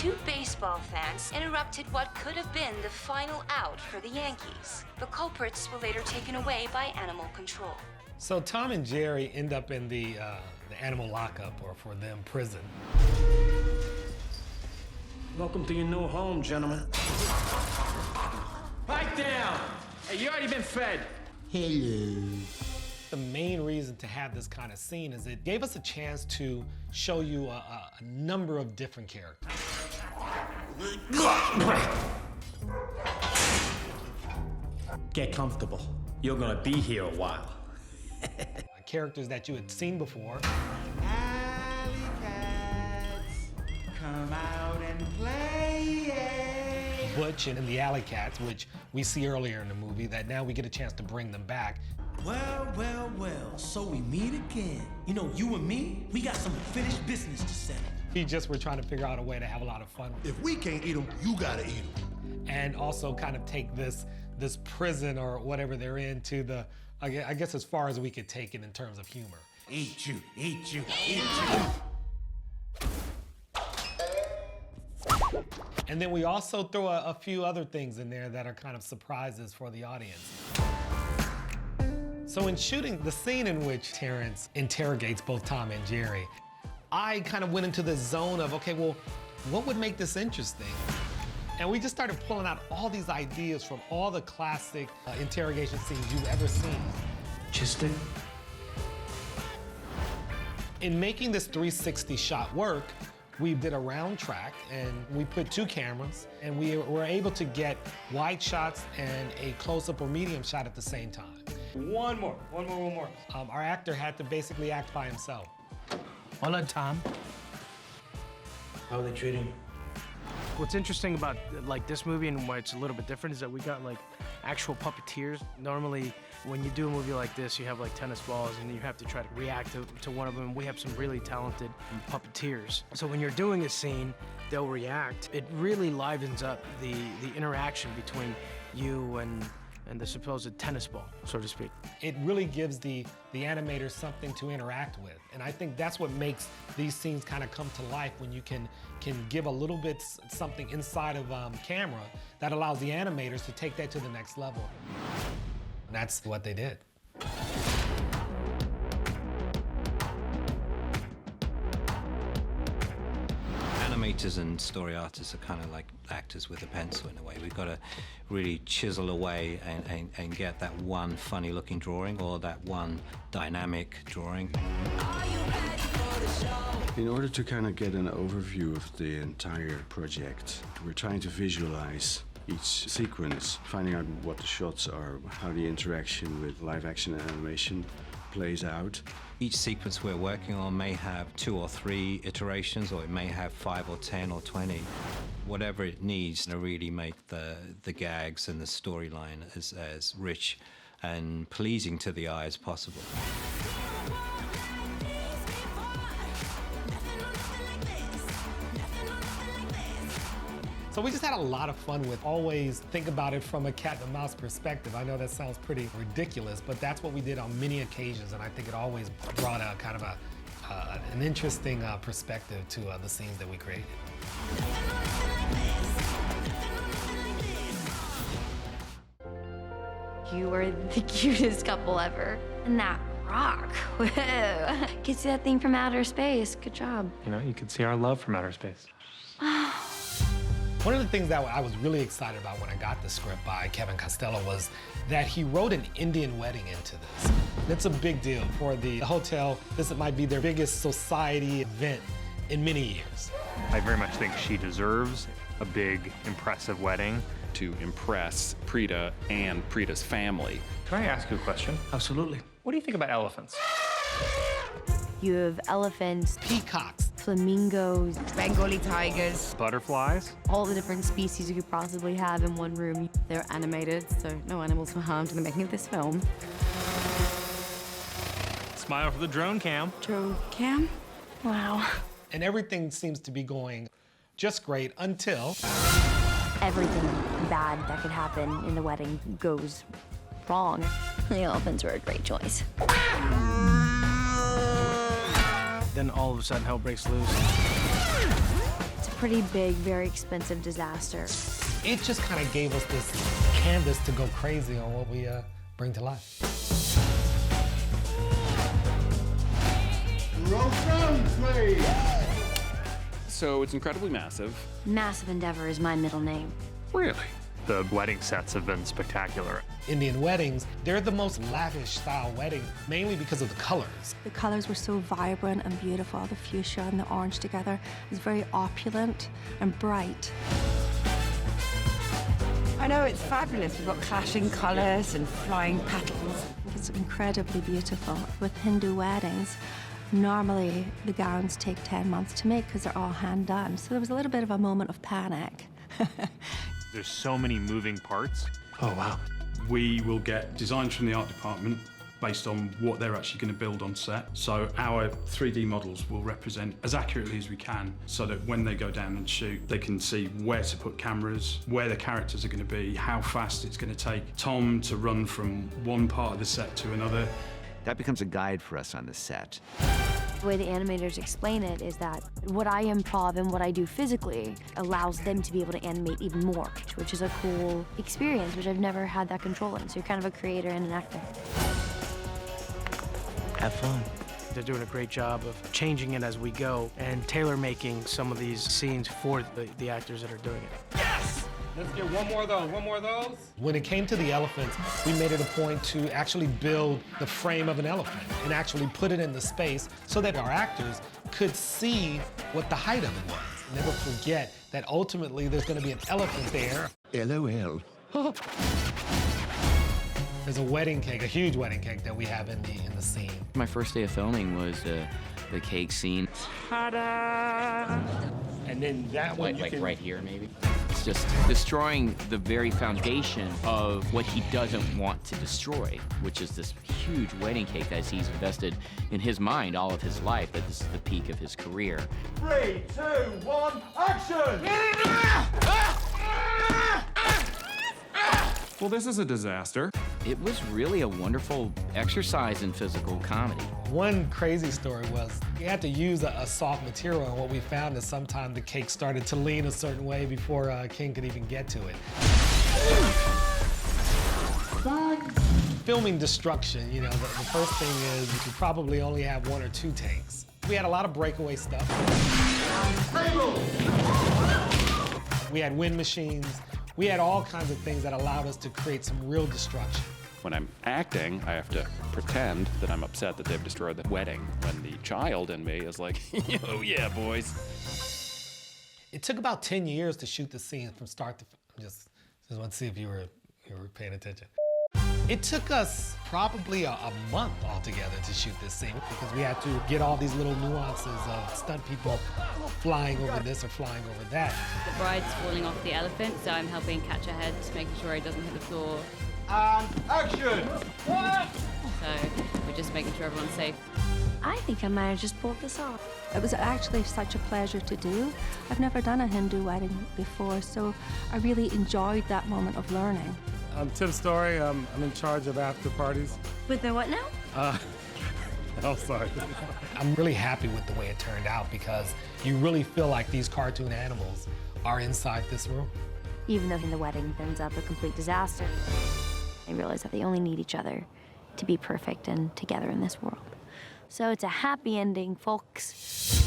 two baseball fans interrupted what could have been the final out for the Yankees. The culprits were later taken away by animal control. So Tom and Jerry end up in the animal lockup, or for them, prison. Welcome to your new home, gentlemen. Pipe down! Hey, you already been fed. Hello. The main reason to have this kind of scene is it gave us a chance to show you a number of different characters. Get comfortable. You're gonna be here a while. Characters that you had seen before. Alley cats, come out and play. Butch and the Alley Cats, which we see earlier in the movie, that now we get a chance to bring them back. Well, well, well, so we meet again. You know, you and me, we got some unfinished business to settle. We just were trying to figure out a way to have a lot of fun. If we can't eat them, you gotta eat them. And also kind of take this prison or whatever they're in to the, I guess as far as we could take it in terms of humor. Eat you, eat you, eat you. And then we also throw a few other things in there that are kind of surprises for the audience. So in shooting the scene in which Terrence interrogates both Tom and Jerry, I kind of went into the zone of, okay, well, what would make this interesting? And we just started pulling out all these ideas from all the classic interrogation scenes you've ever seen. Just it. In making this 360 shot work, we did a round track and we put two cameras and we were able to get wide shots and a close-up or medium shot at the same time. One more. Our actor had to basically act by himself. Hola, Tom. How are they treating you? What's interesting about like this movie and why it's a little bit different is that we got like actual puppeteers. Normally, when you do a movie like this, you have like tennis balls and you have to try to react to one of them. We have some really talented puppeteers. So when you're doing a scene, they'll react. It really livens up the interaction between you and the supposed tennis ball, so to speak. It really gives the animators something to interact with. And I think that's what makes these scenes kind of come to life, when you can give a little bit something inside of camera that allows the animators to take that to the next level. And that's what they did. Animators and story artists are kind of like actors with a pencil in a way. We've got to really chisel away and get that one funny looking drawing or that one dynamic drawing. In order to kind of get an overview of the entire project, we're trying to visualize each sequence, finding out what the shots are, how the interaction with live action and animation plays out. Each sequence we're working on may have 2 or 3 iterations, or it may have 5 or 10 or 20. Whatever it needs to really make the gags and the storyline as rich and pleasing to the eye as possible. So we just had a lot of fun with always think about it from a cat and mouse perspective. I know that sounds pretty ridiculous, but that's what we did on many occasions, and I think it always brought a kind of an interesting perspective to the scenes that we created. You are the cutest couple ever. And that rock, whoa. Can see that thing from outer space. Good job. You know, you could see our love from outer space. One of the things that I was really excited about when I got the script by Kevin Costello was that he wrote an Indian wedding into this. It's a big deal for the hotel. This might be their biggest society event in many years. I very much think she deserves a big, impressive wedding. To impress Preeta and Preeta's family. Can I ask you a question? Absolutely. What do you think about elephants? You have elephants, Peacocks, flamingos, Bengali tigers, Butterflies? all the different species you could possibly have in one room. They're animated, so no animals were harmed in the making of this film. Smile for the drone cam. Drone cam? Wow. And everything seems to be going just great until... Everything bad that could happen in the wedding goes wrong. The elephants were a great choice. Then all of a sudden, hell breaks loose. It's a pretty big, very expensive disaster. It just kind of gave us this canvas to go crazy on what we bring to life. So it's incredibly massive. Massive Endeavor is my middle name. Really? The wedding sets have been spectacular. Indian weddings, they're the most lavish style wedding, mainly because of the colors. The colors were so vibrant and beautiful. The fuchsia and the orange together is very opulent and bright. I know, it's fabulous. We've got clashing colors and flying petals. It's incredibly beautiful. With Hindu weddings, normally the gowns take 10 months to make because they're all hand done. So there was a little bit of a moment of panic. There's so many moving parts. Oh, wow. We will get designs from the art department based on what they're actually going to build on set. So our 3D models will represent as accurately as we can so that when they go down and shoot, they can see where to put cameras, where the characters are going to be, how fast it's going to take Tom to run from one part of the set to another. That becomes a guide for us on the set. The way the animators explain it is that what I improv and what I do physically allows them to be able to animate even more, which is a cool experience, which I've never had that control in. So you're kind of a creator and an actor. Have fun. They're doing a great job of changing it as we go and tailor-making some of these scenes for the actors that are doing it. Yes! Let's get one more of those. When it came to the elephants, we made it a point to actually build the frame of an elephant and actually put it in the space so that our actors could see what the height of it was. Never forget that ultimately there's going to be an elephant there. LOL. There's a wedding cake, a huge wedding cake that we have in the scene. My first day of filming was the cake scene. Ta-da! And then that one like right here, maybe. It's just destroying the very foundation of what he doesn't want to destroy, which is this huge wedding cake that he's invested in his mind all of his life, that this is the peak of his career. 3, 2, 1, action! Well, this is a disaster. It was really a wonderful exercise in physical comedy. One crazy story was we had to use a soft material, and what we found is sometimes the cake started to lean a certain way before King could even get to it. Filming destruction, you know, the first thing is you could probably only have 1 or 2 takes. We had a lot of breakaway stuff. We had wind machines. We had all kinds of things that allowed us to create some real destruction. When I'm acting, I have to pretend that I'm upset that they've destroyed the wedding, when the child in me is like, oh yeah, boys. It took about 10 years to shoot the scene from start to finish. Just want to see if you were paying attention. It took us probably a month altogether to shoot this scene because we had to get all these little nuances of stunt people flying over this or flying over that. The bride's falling off the elephant, so I'm helping catch her head, making sure it doesn't hit the floor. And action! So we're just making sure everyone's safe. I think I might have just pulled this off. It was actually such a pleasure to do. I've never done a Hindu wedding before, so I really enjoyed that moment of learning. I'm Tim Story. I'm in charge of after parties. With the what now? Oh, sorry. I'm really happy with the way it turned out because you really feel like these cartoon animals are inside this room. Even though the wedding ends up a complete disaster, I realize that they only need each other to be perfect and together in this world. So it's a happy ending, folks.